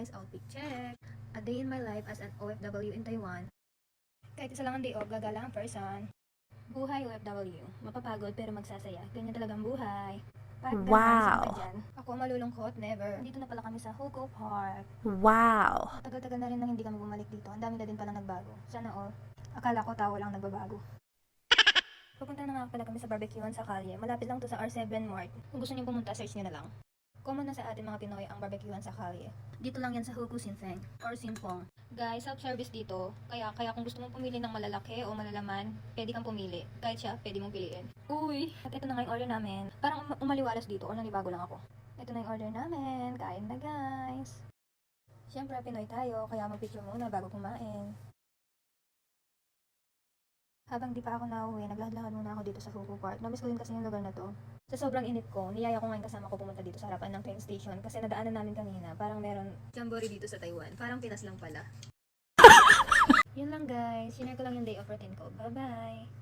guys, outfit check. A day in my life as an OFW in Taiwan. Kahit isa lang ang day off, gagala ang person. Buhay OFW. Mapapagod pero magsasaya. Ganyan talagang buhay. Wow. Ako malulungkot, never. Dito na pala kami sa Hugo Park. Wow. Tagal-tagal na rin nang hindi kami bumalik dito. Ang dami na din pala nagbago. Sana all. Akala ko tao lang nagbabago. Pupunta na nga pala kami sa barbecuean sa Kalye. Malapit lang to sa R7 Mart. Kung gusto niyo pumunta, search niyo na lang. Common na sa atin mga Pinoy ang barbecuean sa Kalye. Dito lang yan sa Hugo Sinfeng or Sinfong. Guys, self-service dito. Kaya kung gusto mong pumili ng malalaki o malalaman, pwede kang pumili. Kahit siya, pwede mong piliin. Uy! At ito na nga yung order namin. Parang umaliwalas dito or nanibago lang ako. Ito na yung order namin. Kain na guys. Siyempre, Pinoy tayo. Kaya mag-picture muna bago kumain. Habang di pa ako nauwi, naglakad-lakad muna ako dito sa Hugo Park. Namiss ko din kasi yung lugar na to. Sa sobrang init ko, niyaya ko ngayon kasama ko pumunta dito sa harapan ng train station kasi nadaanan namin kanina. Parang meron jamboree dito sa Taiwan. Parang Pinas lang pala. Yun lang guys. Sinare ko lang yung day of routine ko. Bye-bye!